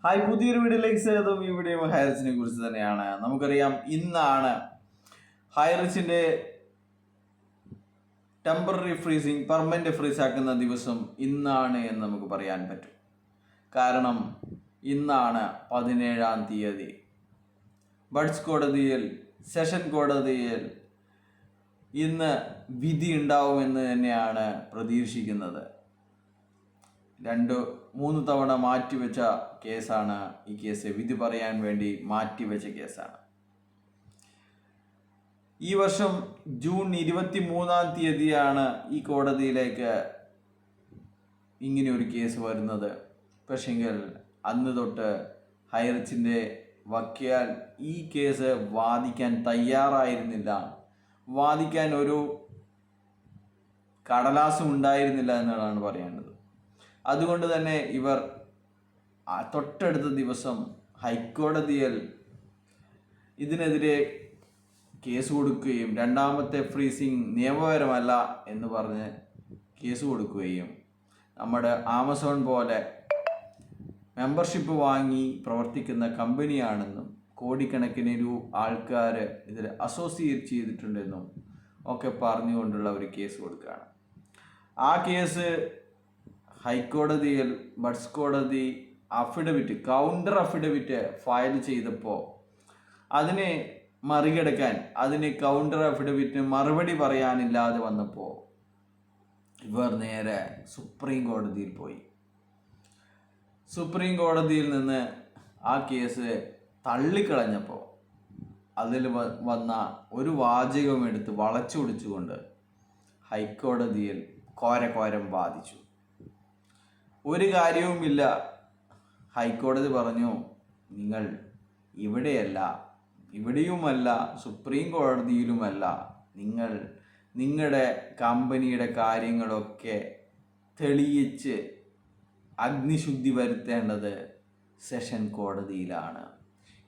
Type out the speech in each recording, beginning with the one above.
Hi, പുതിയൊരു വീഡിയോയിലേക്ക് സ്വാഗതം. ഈ വീഡിയോ ഹൈറിച്ചിനെ കുറിച്ച് തന്നെയാണ്. നമുക്കറിയാം, ഇന്നാണ് ഹൈറിച്ചിന്റെ ടെമ്പററി ഫ്രീസിങ് പെർമനന്റ് ഫ്രീസ് ആക്കുന്ന ദിവസം ഇന്നാണ് എന്ന് നമുക്ക് പറയാൻ പറ്റും. കാരണം ഇന്നാണ് 17-ാം തീയതി ബഡ്സ് കോടതിയിൽ, സെഷൻ കോടതിയിൽ ഇന്ന് വിധി ഉണ്ടാവുമെന്ന് തന്നെയാണ് പ്രതീക്ഷിക്കുന്നത്. 2-3 തവണ മാറ്റിവെച്ച കേസാണ് ഈ കേസ്. വിധി പറയാൻ വേണ്ടി മാറ്റിവെച്ച കേസാണ്. ഈ വർഷം ജൂൺ 23-ാം തീയതിയാണ് ഈ കോടതിയിലേക്ക് ഇങ്ങനെ ഒരു കേസ് വരുന്നത്. പക്ഷെങ്കിൽ അന്ന് തൊട്ട് ഹൈറിച്ചിൻ്റെ വക്കീൽ ഈ കേസ് വാദിക്കാൻ തയ്യാറായിരുന്നില്ല. വാദിക്കാൻ ഒരു കടലാസും ഉണ്ടായിരുന്നില്ല എന്നാണ് പറയേണ്ടത്. അതുകൊണ്ട് തന്നെ ഇവർ തൊട്ടടുത്ത ദിവസം ഹൈക്കോടതിയിൽ ഇതിനെതിരെ കേസ് കൊടുക്കുകയും രണ്ടാമത്തെ ഫ്രീസിങ് നിയമപരമല്ല എന്ന് പറഞ്ഞ് കേസ് കൊടുക്കുകയും നമ്മുടെ ആമസോൺ പോലെ മെമ്പർഷിപ്പ് വാങ്ങി പ്രവർത്തിക്കുന്ന കമ്പനിയാണെന്നും കോടിക്കണക്കിന് ആൾക്കാർ ഇതിൽ അസോസിയേറ്റ് ചെയ്തിട്ടുണ്ടെന്നും ഒക്കെ പറഞ്ഞുകൊണ്ടുള്ള ഒരു കേസ് കൊടുക്കുകയാണ്. ആ കേസ് ഹൈക്കോടതിയിൽ ബഡ്സ് കോടതി കൗണ്ടർ അഫിഡവിറ്റ് ഫയൽ ചെയ്തപ്പോൾ അതിനെ മറികടക്കാൻ, അതിന് കൗണ്ടർ അഫിഡവിറ്റിന് മറുപടി പറയാനില്ലാതെ വന്നപ്പോൾ ഇവർ നേരെ സുപ്രീം കോടതിയിൽ പോയി. സുപ്രീം കോടതിയിൽ നിന്ന് ആ കേസ് തള്ളിക്കളഞ്ഞപ്പോൾ അതിൽ വന്ന ഒരു വാചകം എടുത്ത് വളച്ചൊടിച്ചുകൊണ്ട് ഹൈക്കോടതിയിൽ കോരം വാദിച്ചു. ഒരു കാര്യവുമില്ല. ഹൈക്കോടതി പറഞ്ഞു, നിങ്ങൾ ഇവിടെയുമല്ല സുപ്രീം കോടതിയിലുമല്ല, നിങ്ങൾ നിങ്ങളുടെ കമ്പനിയുടെ കാര്യങ്ങളൊക്കെ തെളിയിച്ച് അഗ്നിശുദ്ധി വരുത്തേണ്ടത് സെഷൻ കോടതിയിലാണ്.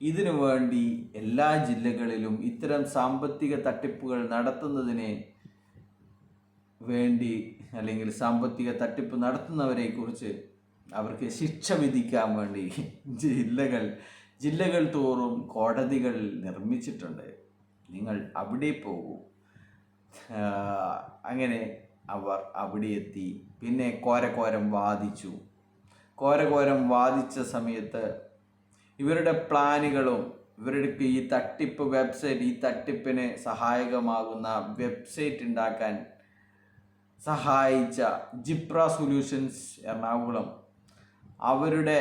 ഇതിനു വേണ്ടി എല്ലാ ജില്ലകളിലും ഇത്തരം സാമ്പത്തിക തട്ടിപ്പുകൾ നടത്തുന്നതിന് വേണ്ടി, അല്ലെങ്കിൽ സാമ്പത്തിക തട്ടിപ്പ് നടത്തുന്നവരെ കുറിച്ച് അവർക്ക് ശിക്ഷ വിധിക്കാൻ വേണ്ടി ജില്ലകൾ തോറും കോടതികൾ നിർമ്മിച്ചിട്ടുണ്ട്. നിങ്ങൾ അവിടെ പോകൂ. അങ്ങനെ അവർ അവിടെ എത്തി. പിന്നെ കോരം വാദിച്ചു. കോരം വാദിച്ച സമയത്ത് ഇവരുടെ പ്ലാനുകളും ഇവരുടെ ഈ തട്ടിപ്പ് വെബ്സൈറ്റ്, ഈ തട്ടിപ്പിന് സഹായകമാകുന്ന വെബ്സൈറ്റ് ഉണ്ടാക്കാൻ സഹായിച്ച ജിപ്ര സൊല്യൂഷൻസ് എറണാകുളം, അവരുടെ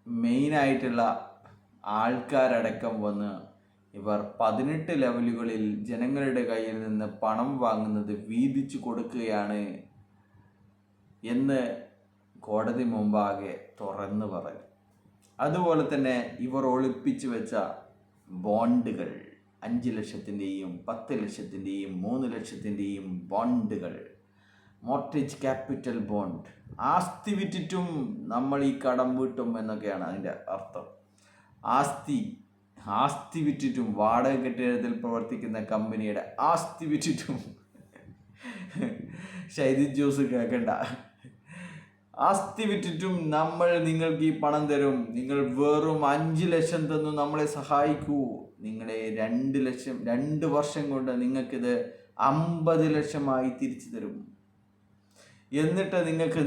മെയിനായിട്ടുള്ള ആൾക്കാരടക്കം വന്ന് ഇവർ 18 ലെവലുകളിൽ ജനങ്ങളുടെ കയ്യിൽ നിന്ന് പണം വാങ്ങുന്നത് വീതിച്ചു കൊടുക്കുകയാണ് എന്ന് കോടതി മുമ്പാകെ തുറന്നു പറഞ്ഞു. അതുപോലെ തന്നെ ഇവർ ഒളിപ്പിച്ചു വെച്ച ബോണ്ടുകൾ, 5 ലക്ഷത്തിൻ്റെയും 10 ലക്ഷത്തിൻ്റെയും 3 ലക്ഷത്തിൻ്റെയും ബോണ്ടുകൾ, മോർട്ടേജ് ക്യാപിറ്റൽ ബോണ്ട്, ആസ്തി വിറ്റിട്ടും നമ്മൾ ഈ കടം വീട്ടും എന്നൊക്കെയാണ് അതിൻ്റെ അർത്ഥം. ആസ്തി വിറ്റിട്ടും, വാടക കെട്ടിടത്തിൽ പ്രവർത്തിക്കുന്ന കമ്പനിയുടെ ആസ്തി വിറ്റിട്ടും ഷൈദിൻ ജോസ് കേൾക്കണ്ട, ആസ്തി വിറ്റിട്ടും നിങ്ങൾക്ക് ഈ പണം തരും, നിങ്ങൾ വെറും 5 ലക്ഷം തന്നു നമ്മളെ സഹായിക്കൂ, നിങ്ങളെ 2 ലക്ഷം 2 വർഷം കൊണ്ട് നിങ്ങൾക്കിത് 50 ലക്ഷമായി തിരിച്ചു തരും, എന്നിട്ട്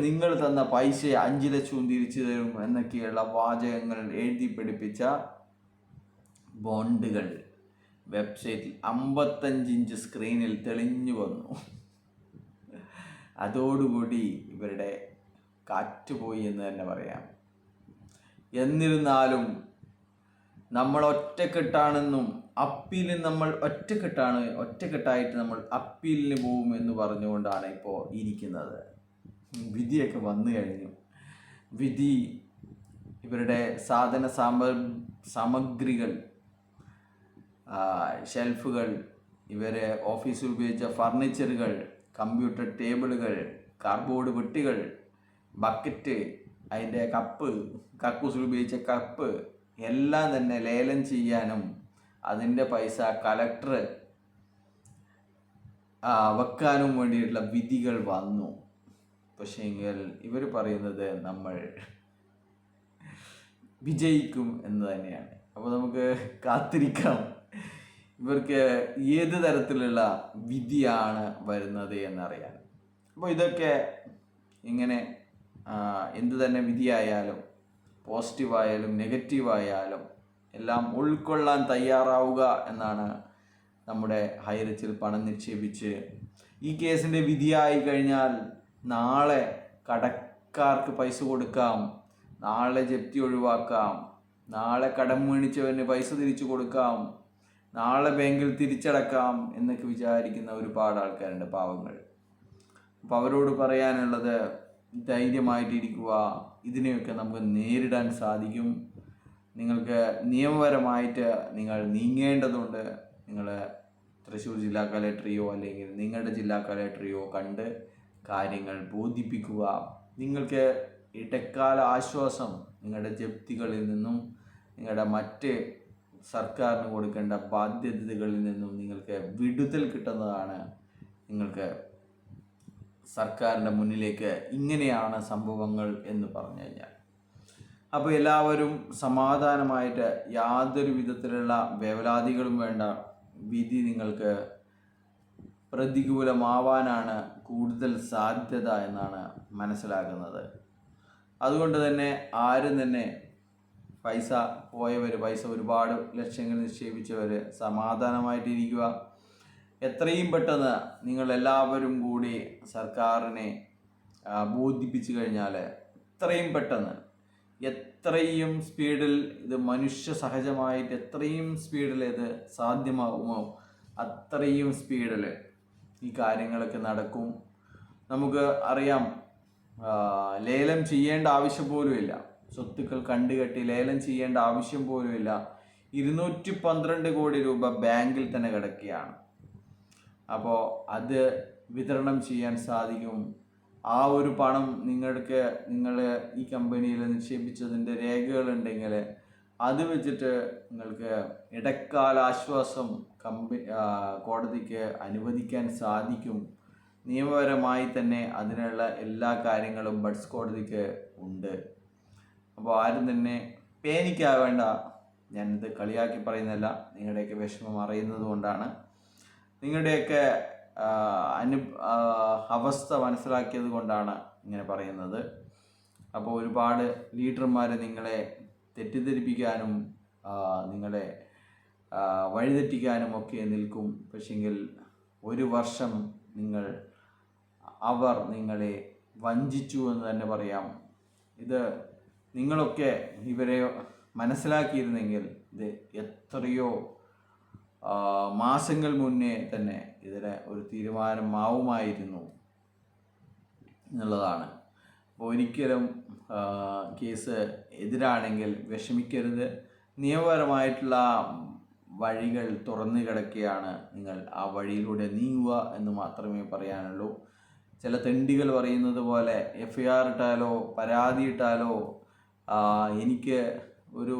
നിങ്ങൾ തന്ന പൈസ 5 ലക്ഷവും തിരിച്ചു തരും എന്നൊക്കെയുള്ള വാചകങ്ങൾ എഴുതി പിടിപ്പിച്ച ബോണ്ടുകൾ വെബ്സൈറ്റിൽ 55 ഇഞ്ച് സ്ക്രീനിൽ തെളിഞ്ഞു വന്നു. അതോടുകൂടി ഇവരുടെ കാറ്റുപോയി എന്ന് തന്നെ പറയാം. എന്നിരുന്നാലും നമ്മൾ ഒറ്റക്കെട്ടാണെന്നും അപ്പീലിൽ നമ്മൾ ഒറ്റക്കെട്ടായിട്ട് നമ്മൾ അപ്പീലിന് പോകും എന്ന് പറഞ്ഞുകൊണ്ടാണ് ഇപ്പോൾ ഇരിക്കുന്നത്. വിധിയൊക്കെ വന്നു കഴിഞ്ഞു. വിധി ഇവരുടെ സാധന സാമഗ്രികൾ, ഷെൽഫുകൾ, ഇവരെ ഓഫീസിൽ ഉപയോഗിച്ച ഫർണിച്ചറുകൾ, കമ്പ്യൂട്ടർ ടേബിളുകൾ, കാർഡ്ബോർഡ് പെട്ടികൾ, ബക്കറ്റ്, അതിൻ്റെ കക്കൂസിൽ ഉപയോഗിച്ച കപ്പ് എല്ലാം തന്നെ ലേലം ചെയ്യാനും അതിൻ്റെ പൈസ കളക്ടർ വെക്കാനും വേണ്ടിയിട്ടുള്ള വിധികൾ വന്നു. പക്ഷേങ്കിൽ ഇവർ പറയുന്നത് നമ്മൾ വിജയിക്കും എന്ന് തന്നെയാണ്. അപ്പോൾ നമുക്ക് കാത്തിരിക്കാം ഇവർക്ക് ഏത് തരത്തിലുള്ള വിധിയാണ് വരുന്നത് എന്നറിയാൻ. അപ്പോൾ ഇതൊക്കെ ഇങ്ങനെ എന്ത് തന്നെ വിധിയായാലും, പോസിറ്റീവായാലും നെഗറ്റീവായാലും എല്ലാം ഉൾക്കൊള്ളാൻ തയ്യാറാവുക എന്നാണ് നമ്മുടെ ഹൈറിച്ചിൽ പണം നിക്ഷേപിച്ച് ഈ കേസിൻ്റെ വിധിയായി കഴിഞ്ഞാൽ നാളെ കടക്കാർക്ക് പൈസ കൊടുക്കാം, നാളെ ജപ്തി ഒഴിവാക്കാം, നാളെ കടം മേടിച്ചവന് പൈസ തിരിച്ചു കൊടുക്കാം, നാളെ ബാങ്കിൽ തിരിച്ചടക്കാം എന്നൊക്കെ വിചാരിക്കുന്ന ഒരുപാട് ആൾക്കാരുണ്ട്, പാവങ്ങൾ. അപ്പോൾ അവരോട് പറയാനുള്ളത് ധൈര്യമായിട്ടിരിക്കുക. ഇതിനെയൊക്കെ നമുക്ക് നേരിടാൻ സാധിക്കും. നിങ്ങൾക്ക് നിയമപരമായിട്ട് നിങ്ങൾ നീങ്ങേണ്ടതുണ്ട്. നിങ്ങൾ തൃശ്ശൂർ ജില്ലാ കളക്ടറെയോ അല്ലെങ്കിൽ നിങ്ങളുടെ ജില്ലാ കളക്ടറെയോ കണ്ട് കാര്യങ്ങൾ ബോധിപ്പിക്കുക. നിങ്ങൾക്ക് ഇടക്കാല ആശ്വാസം നിങ്ങളുടെ ജപ്തികളിൽ നിന്നും നിങ്ങളുടെ മറ്റ് സർക്കാരിന് കൊടുക്കേണ്ട ബാധ്യതകളിൽ നിന്നും നിങ്ങൾക്ക് വിടുതൽ കിട്ടുന്നതാണ്. നിങ്ങൾക്ക് സർക്കാരിൻ്റെ മുന്നിലേക്ക് ഇങ്ങനെയാണ് സംഭവങ്ങൾ എന്ന് പറഞ്ഞു കഴിഞ്ഞാൽ. അപ്പോൾ എല്ലാവരും സമാധാനമായിട്ട് യാതൊരു വിധത്തിലുള്ള വേവലാതികളും വേണ്ട. വിധി നിങ്ങൾക്ക് പ്രതികൂലമാവാനാണ് കൂടുതൽ സാധ്യത എന്നാണ് മനസ്സിലാക്കുന്നത്. അതുകൊണ്ട് തന്നെ ആരും തന്നെ പൈസ പോയവർ, പൈസ ഒരുപാട് ലക്ഷങ്ങൾ നിക്ഷേപിച്ചവർ സമാധാനമായിട്ടിരിക്കുക. എത്രയും പെട്ടെന്ന് നിങ്ങളെല്ലാവരും കൂടി സർക്കാരിനെ ബോധിപ്പിച്ചു കഴിഞ്ഞാൽ എത്രയും പെട്ടെന്ന്, എത്രയും സ്പീഡിൽ ഇത് മനുഷ്യ സഹജമായിട്ട് എത്രയും സ്പീഡിൽ ഇത് സാധ്യമാകുമോ അത്രയും സ്പീഡിൽ ഈ കാര്യങ്ങളൊക്കെ നടക്കും. നമുക്ക് അറിയാം, ലേലം ചെയ്യേണ്ട ആവശ്യം പോലുമില്ല. സ്വത്തുക്കൾ കണ്ടുകെട്ടി ലേലം ചെയ്യേണ്ട ആവശ്യം പോലുമില്ല. 212 കോടി രൂപ ബാങ്കിൽ തന്നെ കിടക്കുകയാണ്. അപ്പോൾ അത് വിതരണം ചെയ്യാൻ സാധിക്കും. ആ ഒരു പണം നിങ്ങൾ ഈ കമ്പനിയിൽ നിക്ഷേപിച്ചതിൻ്റെ രേഖകളുണ്ടെങ്കിൽ അത് വെച്ചിട്ട് നിങ്ങൾക്ക് ഇടക്കാല ആശ്വാസം കോടതിക്ക് അനുവദിക്കാൻ സാധിക്കും. നിയമപരമായി തന്നെ അതിനുള്ള എല്ലാ കാര്യങ്ങളും ബഡ്സ് കോടതിക്ക് ഉണ്ട്. അപ്പോൾ ആരും തന്നെ പേനിക്കാവേണ്ട. ഞാനിത് കളിയാക്കി പറയുന്നതല്ല, നിങ്ങളുടെയൊക്കെ വിഷമം അറിയുന്നത് കൊണ്ടാണ്, നിങ്ങളുടെയൊക്കെ അവസ്ഥ മനസ്സിലാക്കിയത് കൊണ്ടാണ് ഇങ്ങനെ പറയുന്നത്. അപ്പോൾ ഒരുപാട് ലീഡർമാർ നിങ്ങളെ തെറ്റിദ്ധരിപ്പിക്കാനും നിങ്ങളെ വഴിതെറ്റിക്കാനും ഒക്കെ നിൽക്കും. പക്ഷെങ്കിൽ ഒരു വർഷം അവർ നിങ്ങളെ വഞ്ചിച്ചു എന്ന് തന്നെ പറയാം. ഇത് നിങ്ങളൊക്കെ ഇവരെ മനസ്സിലാക്കിയിരുന്നെങ്കിൽ ഇത് എത്രയോ മാസങ്ങൾ മുന്നേ തന്നെ ഇതിന് ഒരു തീരുമാനമാവുമായിരുന്നു എന്നുള്ളതാണ്. അപ്പോൾ ഒരിക്കലും കേസ് എതിരാണെങ്കിൽ വിഷമിക്കരുത്. നിയമപരമായിട്ടുള്ള വഴികൾ തുറന്നു കിടക്കുകയാണ്. നിങ്ങൾ ആ വഴിയിലൂടെ നീങ്ങുക എന്ന് മാത്രമേ പറയാനുള്ളൂ. ചില തെണ്ടികൾ പറയുന്നത് പോലെ FIR ഇട്ടാലോ പരാതി ഇട്ടാലോ എനിക്ക് ഒരു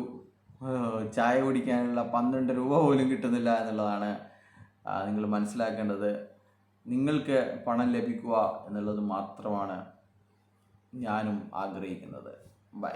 ചായ കുടിക്കാനുള്ള 12 രൂപ പോലും കിട്ടുന്നില്ല എന്നുള്ളതാണ് നിങ്ങൾ മനസ്സിലാക്കേണ്ടത്. നിങ്ങൾക്ക് പണം ലഭിക്കുക എന്നുള്ളത് മാത്രമാണ് ഞാനും ആഗ്രഹിക്കുന്നത്. ബൈ.